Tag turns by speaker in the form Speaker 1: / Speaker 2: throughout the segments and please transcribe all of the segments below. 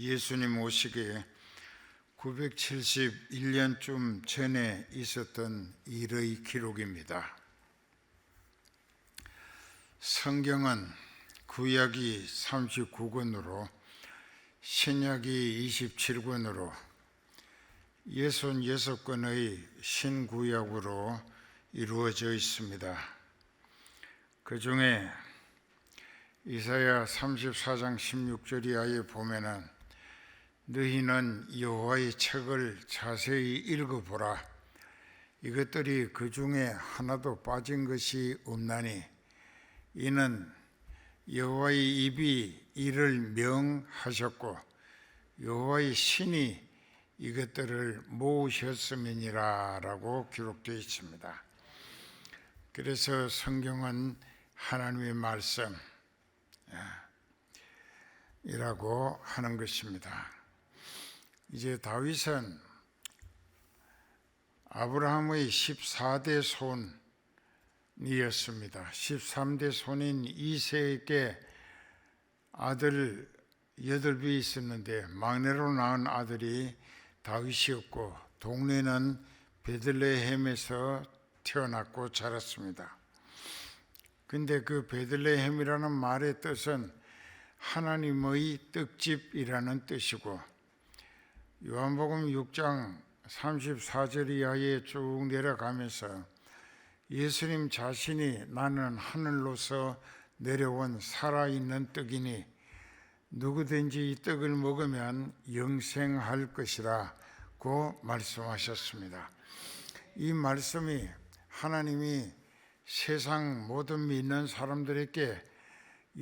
Speaker 1: 예수님 오시기에 971년쯤 전에 있었던 일의 기록입니다. 성경은 구약이 39권으로 신약이 27권으로 66권의 신구약으로 이루어져 있습니다. 그 중에 이사야 34장 16절 이하에 보면은 너희는 여호와의 책을 자세히 읽어보라. 이것들이 그 중에 하나도 빠진 것이 없나니 이는 여호와의 입이 이를 명하셨고 여호와의 신이 이것들을 모으셨음이니라 라고 기록되어 있습니다. 그래서 성경은 하나님의 말씀이라고 하는 것입니다. 이제 다윗은 아브라함의 14대 손이었습니다. 13대 손인 이새에게 아들 8이 있었는데 막내로 낳은 아들이 다윗이었고 동네는 베들레헴에서 태어났고 자랐습니다. 근데 그 베들레헴이라는 말의 뜻은 하나님의 떡집이라는 뜻이고 요한복음 6장 34절 이하에 쭉 내려가면서 예수님 자신이 나는 하늘로서 내려온 살아있는 떡이니 누구든지 이 떡을 먹으면 영생할 것이라고 말씀하셨습니다. 이 말씀이 하나님이 세상 모든 믿는 사람들에게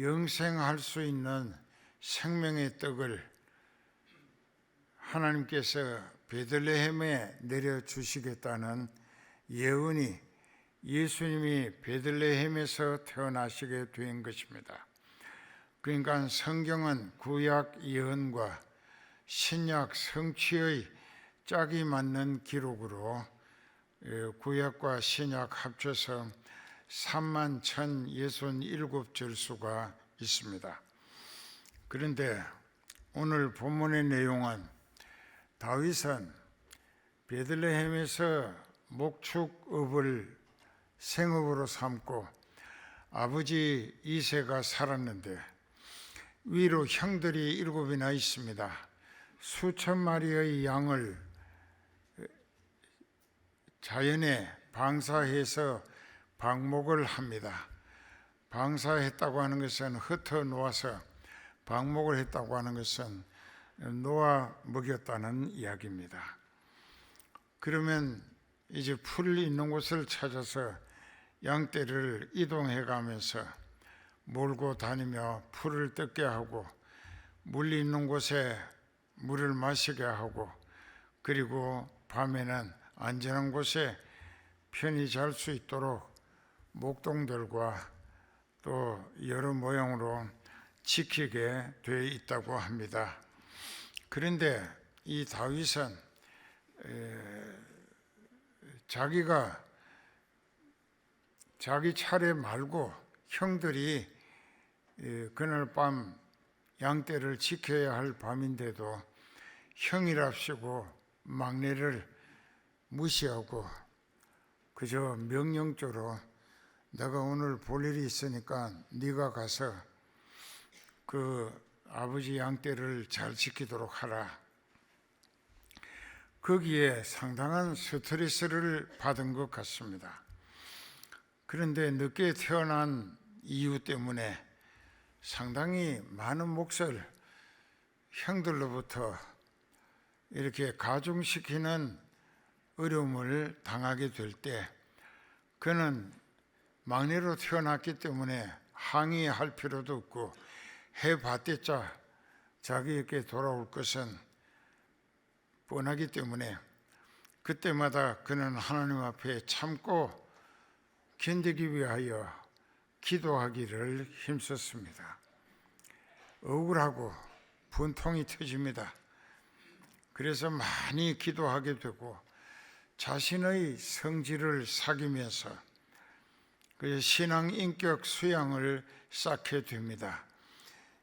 Speaker 1: 영생할 수 있는 생명의 떡을 하나님께서 베들레헴에 내려주시겠다는 예언이 예수님이 베들레헴에서 태어나시게 된 것입니다. 그러니까 성경은 구약 예언과 신약 성취의 짝이 맞는 기록으로 구약과 신약 합쳐서 31,067절수가 있습니다. 그런데 오늘 본문의 내용은 다윗은 베들레헴에서 목축업을 생업으로 삼고 아버지 이새가 살았는데 위로 형들이 7이나 있습니다. 수천 마리의 양을 자연에 방사해서 방목을 합니다. 방사했다고 하는 것은 흩어 놓아서 방목을 했다고 하는 것은 놓아 먹였다는 이야기입니다. 그러면 이제 풀이 있는 곳을 찾아서 양떼를 이동해 가면서 몰고 다니며 풀을 뜯게 하고 물이 있는 곳에 물을 마시게 하고 그리고 밤에는 안전한 곳에 편히 잘 수 있도록 목동들과 또 여러 모양으로 지키게 되어 있다고 합니다. 그런데 이 다윗은 자기가 자기 차례 말고 형들이 그날 밤 양떼를 지켜야 할 밤인데도 형이랍시고 막내를 무시하고 그저 명령조로 내가 오늘 볼 일이 있으니까 네가 가서 그 아버지 양떼를 잘 지키도록 하라. 거기에 상당한 스트레스를 받은 것 같습니다. 그런데 늦게 태어난 이유 때문에 상당히 많은 몫을 형들로부터 이렇게 가중시키는 어려움을 당하게 될 때 그는 막내로 태어났기 때문에 항의할 필요도 없고 해봤댔자 자기에게 돌아올 것은 뻔하기 때문에 그때마다 그는 하나님 앞에 참고 견디기 위하여 기도하기를 힘썼습니다. 억울하고 분통이 터집니다. 그래서 많이 기도하게 되고 자신의 성질을 사귀면서 그 신앙 인격 수양을 쌓게 됩니다.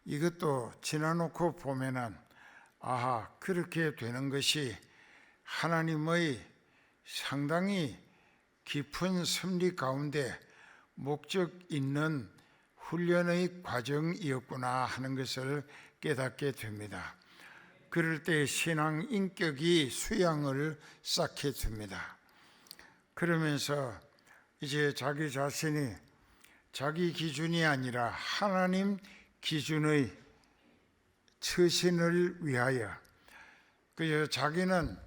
Speaker 1: 이것도 지나놓고 보면은 아하, 그렇게 되는 것이 하나님의 상당히 깊은 섭리 가운데 목적 있는 훈련의 과정이었구나 하는 것을 깨닫게 됩니다. 그럴 때 신앙 인격이 수양을 쌓게 됩니다. 그러면서 이제 자기 자신이 자기 기준이 아니라 하나님 기준의 처신을 위하여, 그저 자기는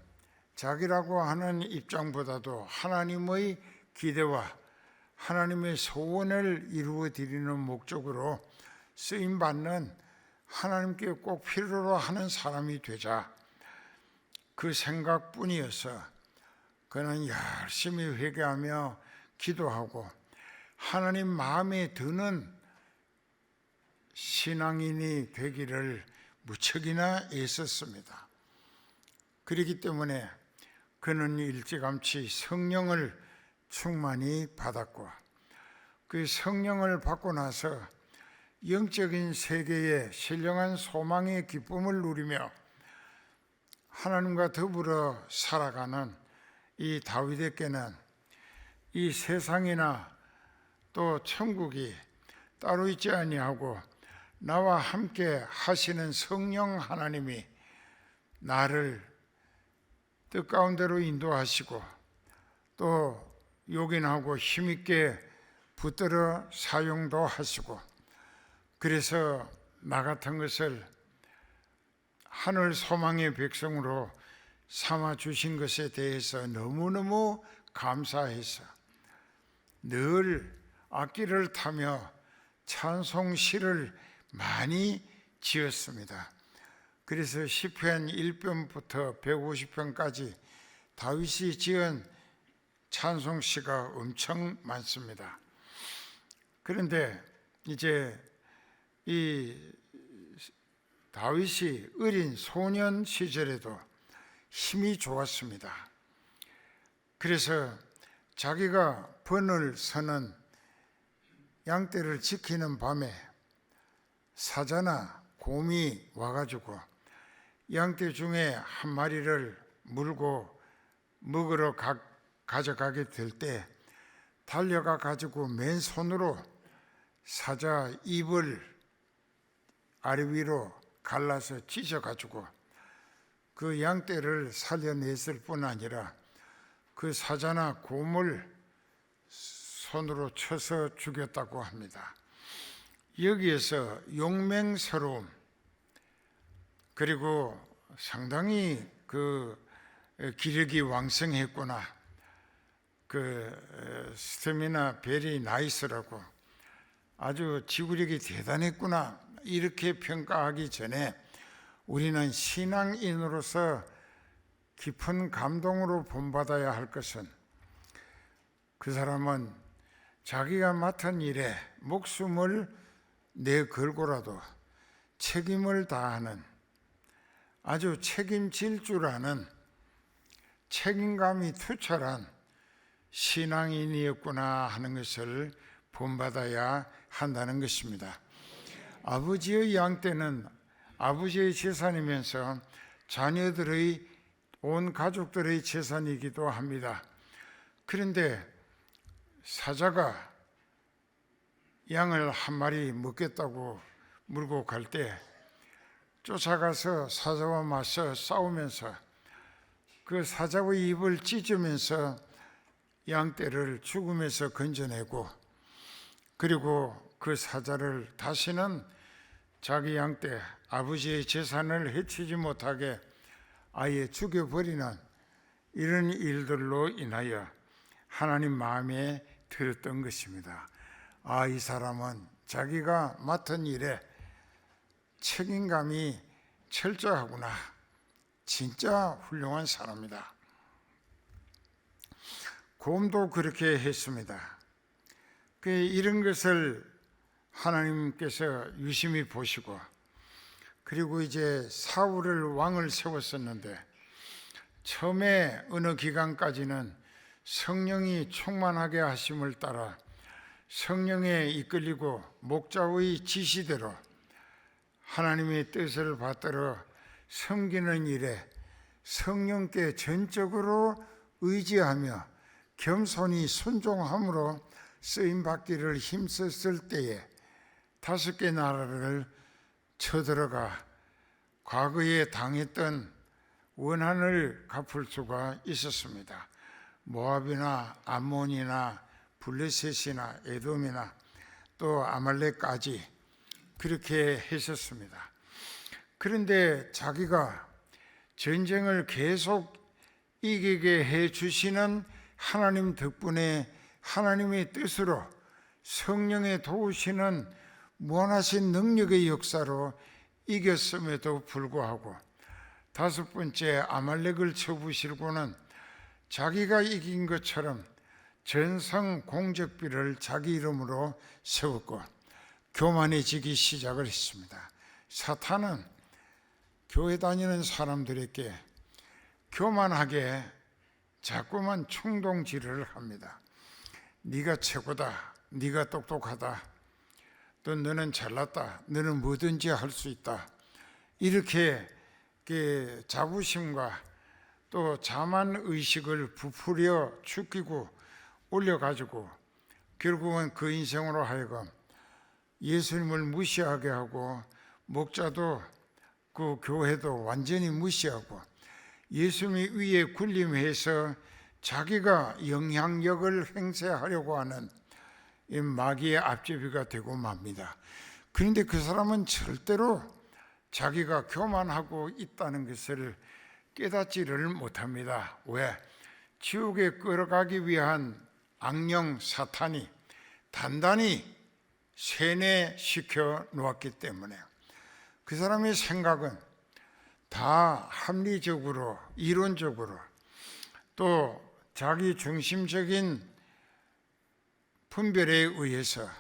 Speaker 1: 자기라고 하는 입장보다도 하나님의 기대와 하나님의 소원을 이루어 드리는 목적으로 쓰임 받는 하나님께 꼭 필요로 하는 사람이 되자, 그 생각뿐이어서 그는 열심히 회개하며 기도하고 하나님 마음에 드는 신앙인이 되기를 무척이나 애썼습니다. 그렇기 때문에 그는 일찌감치 성령을 충만히 받았고, 그 성령을 받고 나서 영적인 세계에 신령한 소망의 기쁨을 누리며 하나님과 더불어 살아가는 이 다윗에게는 이 세상이나 또 천국이 따로 있지 아니하고 나와 함께 하시는 성령 하나님이 나를 뜻 가운데로 인도하시고 또 요긴하고 힘있게 붙들어 사용도 하시고, 그래서 나 같은 것을 하늘 소망의 백성으로 삼아 주신 것에 대해서 너무너무 감사해서 늘 악기를 타며 찬송시를 많이 지었습니다. 그래서 시편 1편부터 150편까지 다윗이 지은 찬송시가 엄청 많습니다. 그런데 이제 이 다윗이 어린 소년 시절에도 힘이 좋았습니다. 그래서 자기가 번을 서는 양떼를 지키는 밤에 사자나 곰이 와가지고 양떼 중에 한 마리를 물고 먹으러 가져가게 될 때 달려가 가지고 맨손으로 사자 입을 아래 위로 갈라서 찢어가지고 그 양떼를 살려냈을 뿐 아니라 그 사자나 곰을 손으로 쳐서 죽였다고 합니다. 여기에서 용맹스러움, 그리고 상당히 그 기력이 왕성했구나, 그 스태미나 베리 나이스라고, 아주 지구력이 대단했구나, 이렇게 평가하기 전에 우리는 신앙인으로서 깊은 감동으로 본받아야 할 것은 그 사람은 자기가 맡은 일에 목숨을 내걸고라도 책임을 다하는, 아주 책임질 줄 아는 책임감이 투철한 신앙인이었구나 하는 것을 본받아야 한다는 것입니다. 아버지의 양떼는 아버지의 재산이면서 자녀들의, 온 가족들의 재산이기도 합니다. 그런데 사자가 양을 한 마리 먹겠다고 물고 갈 때 쫓아가서 사자와 맞서 싸우면서 그 사자의 입을 찢으면서 양떼를 죽음에서 건져내고, 그리고 그 사자를 다시는 자기 양떼, 아버지의 재산을 해치지 못하게 아예 죽여버리는 이런 일들로 인하여 하나님 마음에 들었던 것입니다. 아, 이 사람은 자기가 맡은 일에 책임감이 철저하구나, 진짜 훌륭한 사람이다. 곰도 그렇게 했습니다. 이런 것을 하나님께서 유심히 보시고, 그리고 이제 사울을 왕을 세웠었는데 처음에 어느 기간까지는 성령이 충만하게 하심을 따라 성령에 이끌리고 목자의 지시대로 하나님의 뜻을 받들어 섬기는 일에 성령께 전적으로 의지하며 겸손히 순종함으로 쓰임받기를 힘썼을 때에 5개 나라를 쳐들어가 과거에 당했던 원한을 갚을 수가 있었습니다. 모압이나 암몬이나 블레셋이나 에돔이나 또 아말렉까지 그렇게 했었습니다. 그런데 자기가 전쟁을 계속 이기게 해주시는 하나님 덕분에 하나님의 뜻으로 성령의 도우시는 무한하신 능력의 역사로 이겼음에도 불구하고 5번째 아말렉을 쳐부시고는 자기가 이긴 것처럼 전성 공적비를 자기 이름으로 세웠고 교만해지기 시작을 했습니다. 사탄은 교회 다니는 사람들에게 교만하게 자꾸만 충동질을 합니다. 네가 최고다, 네가 똑똑하다, 또 너는 잘났다, 너는 뭐든지 할 수 있다, 이렇게 자부심과 또 자만의식을 부풀려 죽이고 올려가지고 결국은 그 인생으로 하여금 예수님을 무시하게 하고 목자도 그 교회도 완전히 무시하고 예수님 위에 군림해서 자기가 영향력을 행사하려고 하는 이 마귀의 앞제비가 되고 맙니다. 그런데 그 사람은 절대로 자기가 교만하고 있다는 것을 깨닫지를 못합니다. 왜? 지옥에 끌어가기 위한 악령 사탄이 단단히 세뇌시켜 놓았기 때문에 그 사람의 생각은 다 합리적으로 이론적으로 또 자기 중심적인 분별에 의해서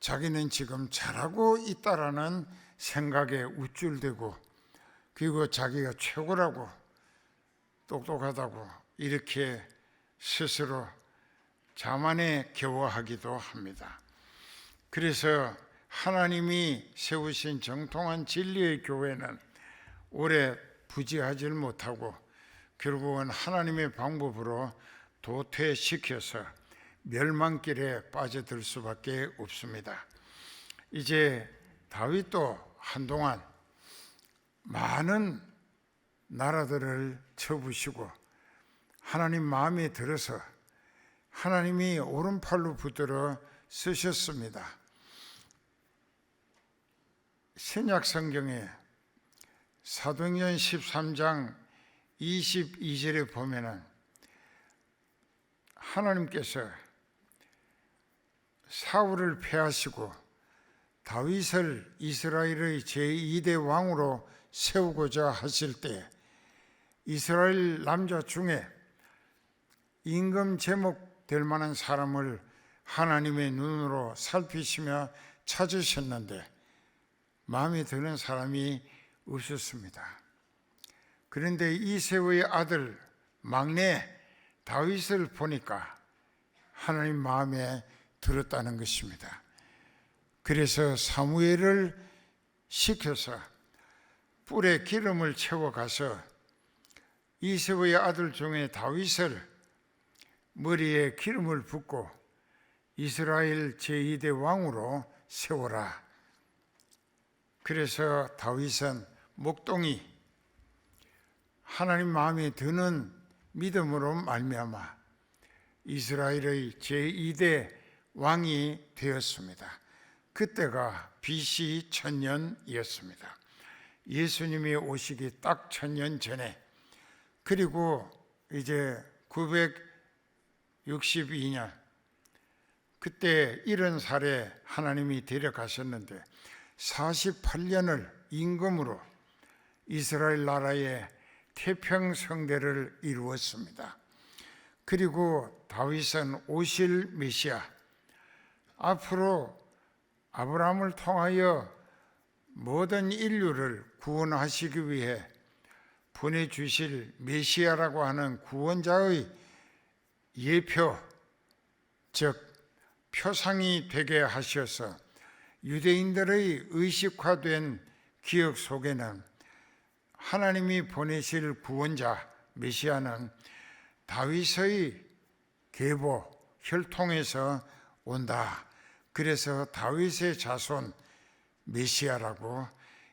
Speaker 1: 자기는 지금 잘하고 있다라는 생각에 우쭐대고 그리고 자기가 최고라고 똑똑하다고 이렇게 스스로 자만에 겨워하기도 합니다. 그래서 하나님이 세우신 정통한 진리의 교회는 오래 부지하지 못하고 결국은 하나님의 방법으로 도태시켜서 멸망길에 빠져들 수밖에 없습니다. 이제 다윗도 한동안 많은 나라들을 쳐부시고 하나님 마음에 들어서 하나님이 오른팔로 붙들어 쓰셨습니다. 신약 성경에 사도행전 13장 22절에 보면은 하나님께서 사울을 패하시고 다윗을 이스라엘의 제2대 왕으로 세우고자 하실 때 이스라엘 남자 중에 임금 제목 될 만한 사람을 하나님의 눈으로 살피시며 찾으셨는데 마음에 드는 사람이 없었습니다. 그런데 이새의 아들 막내 다윗을 보니까 하나님 마음에 들었다는 것입니다. 그래서 사무엘을 시켜서 뿔에 기름을 채워가서 이새의 아들 중에 다윗을 머리에 기름을 붓고 이스라엘 제2대 왕으로 세워라. 그래서 다윗은 목동이 하나님 마음에 드는 믿음으로 말미암아 이스라엘의 제2대 왕이 되었습니다. 그때가 BC 1000년이었습니다. 예수님이 오시기 딱 1000년 전에, 그리고 이제 962년 그때 70살에 하나님이 데려가셨는데 48년을 임금으로 이스라엘 나라의 태평성대를 이루었습니다. 그리고 다윗은 오실 메시아, 앞으로 아브라함을 통하여 모든 인류를 구원하시기 위해 보내주실 메시아라고 하는 구원자의 예표, 즉 표상이 되게 하셔서 유대인들의 의식화된 기억 속에는 하나님이 보내실 구원자 메시아는 다윗의 계보 혈통에서 온다. 그래서 다윗의 자손 메시아라고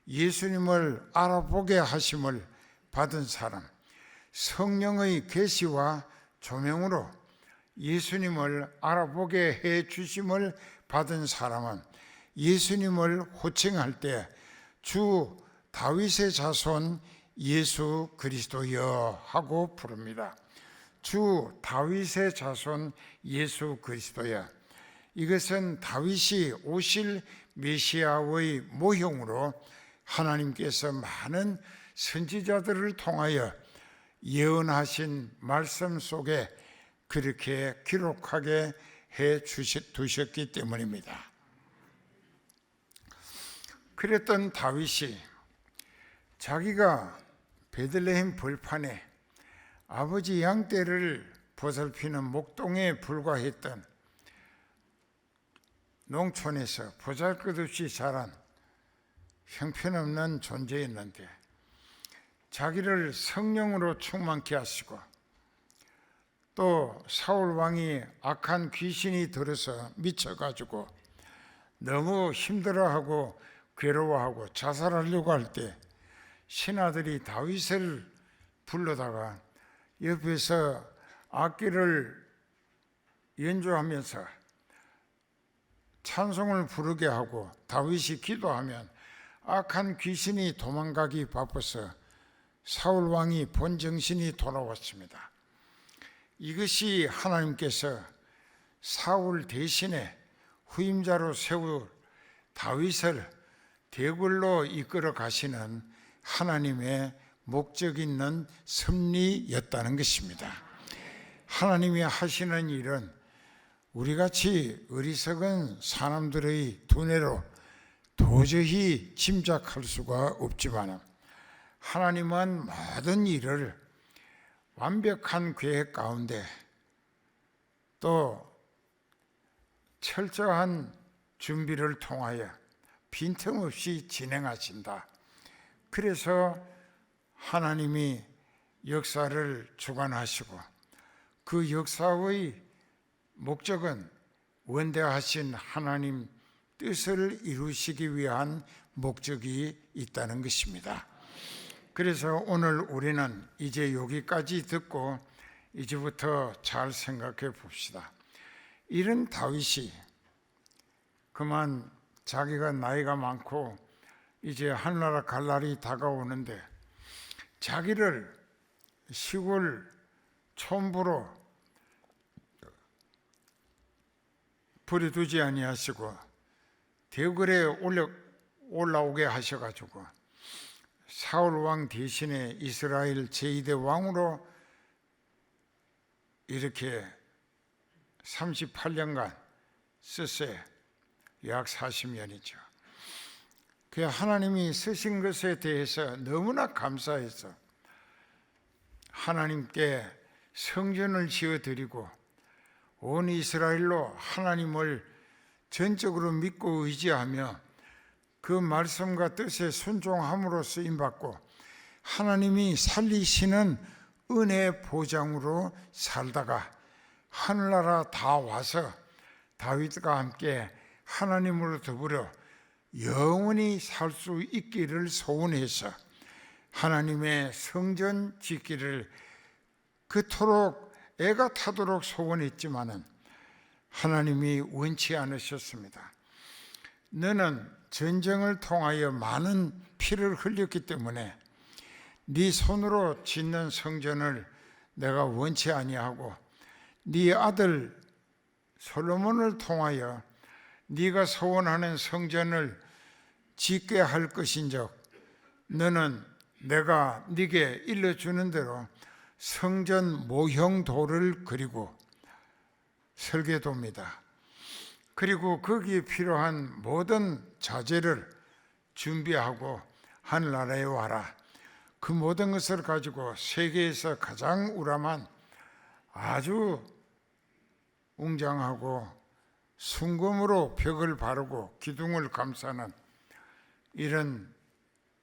Speaker 1: 예수님을 알아보게 하심을 받은 사람, 성령의 계시와 조명으로 예수님을 알아보게 해 주심을 받은 사람은 예수님을 호칭할 때 주 다윗의 자손 예수 그리스도여 하고 부릅니다. 주 다윗의 자손 예수 그리스도여. 이것은 다윗이 오실 메시아의 모형으로 하나님께서 많은 선지자들을 통하여 예언하신 말씀 속에 그렇게 기록하게 해 두셨기 때문입니다. 그랬던 다윗이 자기가 베들레헴 벌판에 아버지 양떼를 보살피는 목동에 불과했던 농촌에서 보잘것없이 자란 형편없는 존재였는데 자기를 성령으로 충만케 하시고 또 사울 왕이 악한 귀신이 들어서 미쳐가지고 너무 힘들어하고 괴로워하고 자살하려고 할 때 신하들이 다윗을 불러다가 옆에서 악기를 연주하면서 찬송을 부르게 하고 다윗이 기도하면 악한 귀신이 도망가기 바빠서 사울 왕이 본 정신이 돌아왔습니다. 이것이 하나님께서 사울 대신에 후임자로 세울 다윗을 대궐로 이끌어 가시는 하나님의 목적 있는 섭리였다는 것입니다. 하나님이 하시는 일은 우리같이 어리석은 사람들의 두뇌로 도저히 짐작할 수가 없지만 하나님은 모든 일을 완벽한 계획 가운데 또 철저한 준비를 통하여 빈틈없이 진행하신다. 그래서 하나님이 역사를 주관하시고 그 역사의 목적은 원대하신 하나님 뜻을 이루시기 위한 목적이 있다는 것입니다. 그래서 오늘 우리는 이제 여기까지 듣고 이제부터 잘 생각해 봅시다. 이런 다윗이 그만 자기가 나이가 많고 이제 하늘나라 갈 날이 다가오는데 자기를 시골 촌부로 버려두지 아니하시고 대궐에 올라오게 하셔가지고 사울 왕 대신에 이스라엘 제2대 왕으로 이렇게 38년간 쓰세 약 40년이죠. 그 하나님이 쓰신 것에 대해서 너무나 감사해서 하나님께 성전을 지어드리고 온 이스라엘로 하나님을 전적으로 믿고 의지하며 그 말씀과 뜻에 순종함으로 쓰임받고 하나님이 살리시는 은혜 보장으로 살다가 하늘나라 다 와서 다윗과 함께 하나님으로 더불어 영원히 살 수 있기를 소원해서 하나님의 성전 짓기를 그토록 애가 타도록 소원했지만은 하나님이 원치 않으셨습니다. 너는 전쟁을 통하여 많은 피를 흘렸기 때문에 네 손으로 짓는 성전을 내가 원치 아니하고 네 아들 솔로몬을 통하여 네가 소원하는 성전을 짓게 할 것인즉 너는 내가 네게 일러주는 대로 성전 모형도를 그리고 설계도입니다. 그리고 거기에 필요한 모든 자재를 준비하고 하늘나라에 와라. 그 모든 것을 가지고 세계에서 가장 우람한 아주 웅장하고 순금으로 벽을 바르고 기둥을 감싸는 이런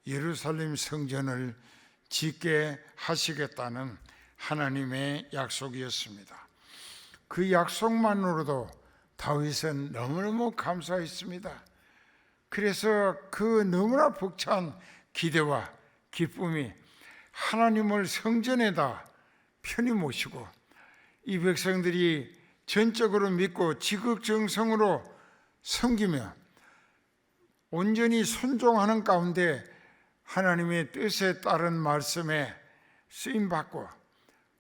Speaker 1: 예루살렘 성전을 짓게 하시겠다는 하나님의 약속이었습니다. 그 약속만으로도 다윗은 너무너무 감사했습니다. 그래서 그 너무나 벅찬 기대와 기쁨이 하나님을 성전에다 편히 모시고 이 백성들이 전적으로 믿고 지극정성으로 섬기며 온전히 순종하는 가운데 하나님의 뜻에 따른 말씀에 쓰임받고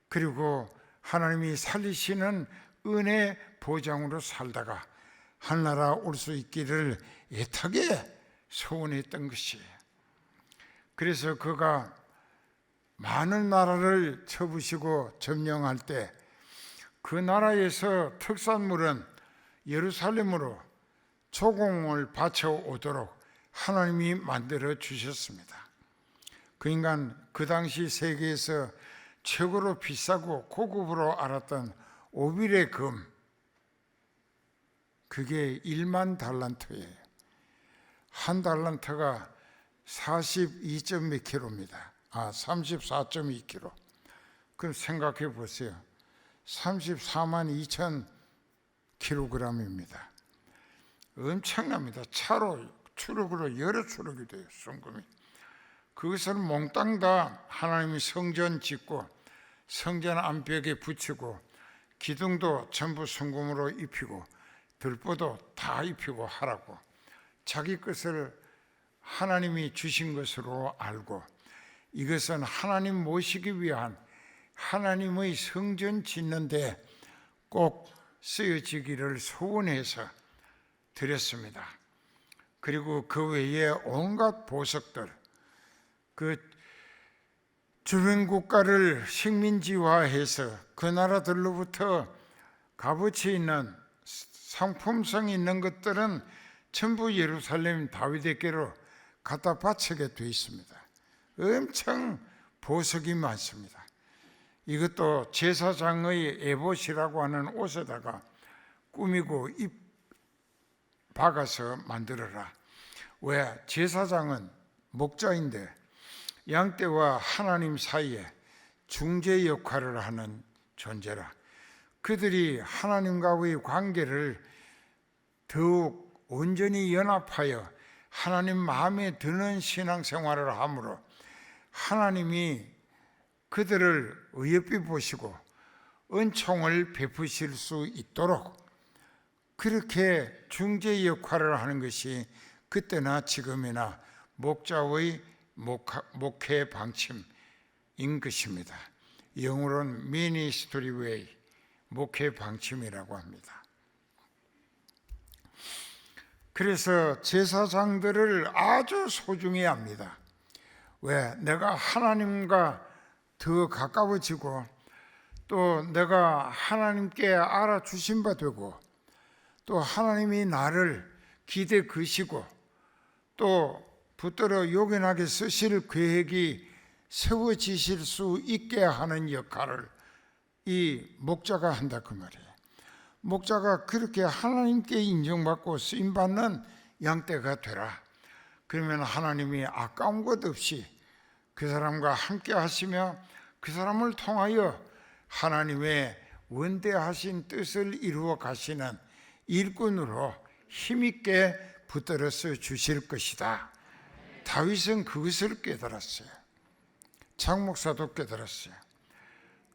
Speaker 1: 그리고 하나님이 살리시는 은혜 보장으로 살다가 하늘나라 올 수 있기를 애타게 소원했던 것이에요. 그래서 그가 많은 나라를 쳐부시고 점령할 때 그 나라에서 특산물은 예루살렘으로 조공을 바쳐 오도록 하나님이 만들어 주셨습니다. 그 인간 그 당시 세계에서 최고로 비싸고 고급으로 알았던 오빌의 금, 그게 1만 달란트예요. 한 달란트가 42점 몇 킬로입니다. 34.2kg. 그럼 생각해 보세요. 34만 2천 킬로그램입니다. 엄청납니다. 차로 추럭으로 여러 추럭이 돼요. 순금이. 그것을 몽땅 다 하나님이 성전 짓고 성전 안벽에 붙이고 기둥도 전부 순금으로 입히고 들보도 다 입히고 하라고 자기 것을 하나님이 주신 것으로 알고 이것은 하나님 모시기 위한 하나님의 성전 짓는데 꼭 쓰여지기를 소원해서 드렸습니다. 그리고 그 외에 온갖 보석들, 그 주변 국가를 식민지화해서 그 나라들로부터 값어치 있는 상품성 있는 것들은 전부 예루살렘 다윗에게로 갖다 바치게 되어 있습니다. 엄청 보석이 많습니다. 이것도 제사장의 에봇이라고 하는 옷에다가 꾸미고 박아서 만들어라. 왜? 제사장은 목자인데 양떼와 하나님 사이에 중재 역할을 하는 존재라. 그들이 하나님과의 관계를 더욱 온전히 연합하여 하나님 마음에 드는 신앙생활을 함으로 하나님이 그들을 어여삐 보시고 은총을 베푸실 수 있도록 그렇게 중재 역할을 하는 것이 그때나 지금이나 목자의 목회 방침인 것입니다. 영어로는 Ministry Way, 목회 방침이라고 합니다. 그래서 제사장들을 아주 소중히 합니다. 왜? 내가 하나님과 더 가까워지고 또 내가 하나님께 알아주신 바 되고 또 하나님이 나를 기대 그시고 또 붙들어 요긴하게 쓰실 계획이 세워지실 수 있게 하는 역할을 이 목자가 한다 그 말이에요. 목자가 그렇게 하나님께 인정받고 쓰임받는 양떼가 되라. 그러면 하나님이 아까운 것 없이 그 사람과 함께 하시며 그 사람을 통하여 하나님의 원대하신 뜻을 이루어 가시는 일꾼으로 힘있게 붙들어서 주실 것이다. 다윗은 그것을 깨달았어요. 장 목사도 깨달았어요.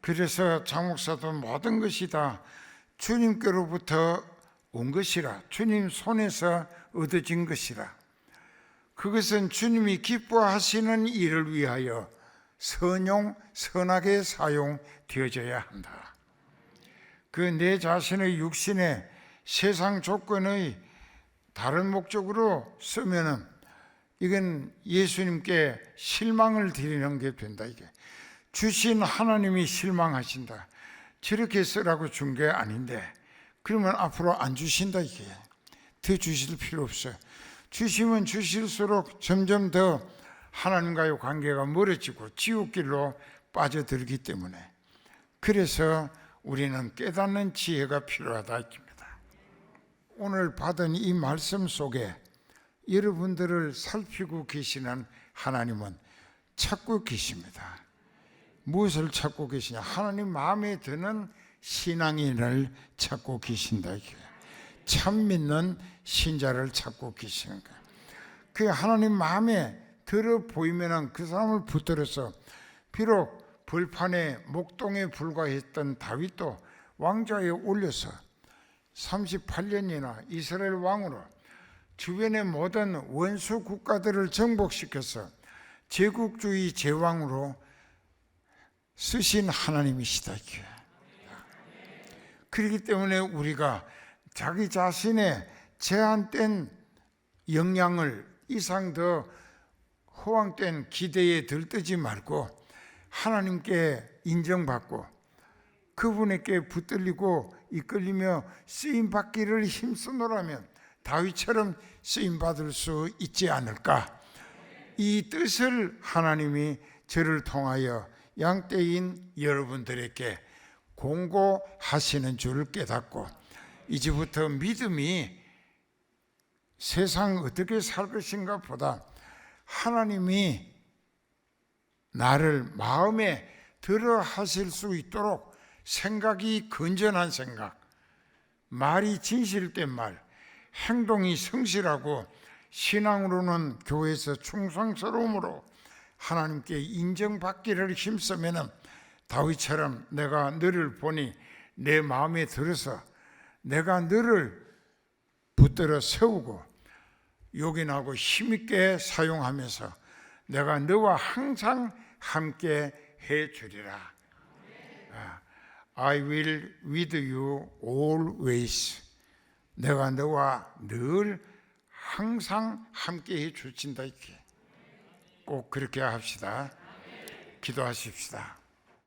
Speaker 1: 그래서 장 목사도 모든 것이 다 주님께로부터 온 것이라, 주님 손에서 얻어진 것이라, 그것은 주님이 기뻐하시는 일을 위하여 선하게 사용되어져야 한다. 그 내 자신의 육신의 세상 조건의 다른 목적으로 쓰면은 이건 예수님께 실망을 드리는 게 된다. 이게 주신 하나님이 실망하신다. 저렇게 쓰라고 준 게 아닌데 그러면 앞으로 안 주신다. 이게 더 주실 필요 없어요. 주시면 주실수록 점점 더 하나님과의 관계가 멀어지고 지옥길로 빠져들기 때문에 그래서 우리는 깨닫는 지혜가 필요하다 입니다. 오늘 받은 이 말씀 속에 여러분들을 살피고 계시는 하나님은 찾고 계십니다. 무엇을 찾고 계시냐? 하나님 마음에 드는 신앙인을 찾고 계신다. 참 믿는 신자를 찾고 계시는 거예요. 그 하나님 마음에 들어 보이면 그 사람을 붙들어서, 비록 벌판에 목동에 불과했던 다윗도 왕좌에 올려서 38년이나 이스라엘 왕으로 주변의 모든 원수 국가들을 정복시켜서 제국주의 제왕으로 쓰신 하나님이시다. 그렇기 때문에 우리가 자기 자신의 제한된 역량을 이상 더 허황된 기대에 들뜨지 말고 하나님께 인정받고 그분에게 붙들리고 이끌리며 쓰임받기를 힘쓰노라면 다윗처럼 쓰임받을 수 있지 않을까. 이 뜻을 하나님이 저를 통하여 양떼인 여러분들에게 공고하시는 줄 깨닫고, 이제부터 믿음이 세상 어떻게 살 것인가 보다 하나님이 나를 마음에 들어 하실 수 있도록 생각이 건전한 생각, 말이 진실된 말, 행동이 성실하고 신앙으로는 교회에서 충성스러움으로 하나님께 인정받기를 힘쓰면 다윗처럼 내가 너를 보니 내 마음에 들어서 내가 너를 붙들어 세우고 요긴하고 힘있게 사용하면서 내가 너와 항상 함께 해주리라. I will with you always. 내가 너와 늘 항상 함께 해주신다. 꼭 그렇게 합시다. 기도하십시다.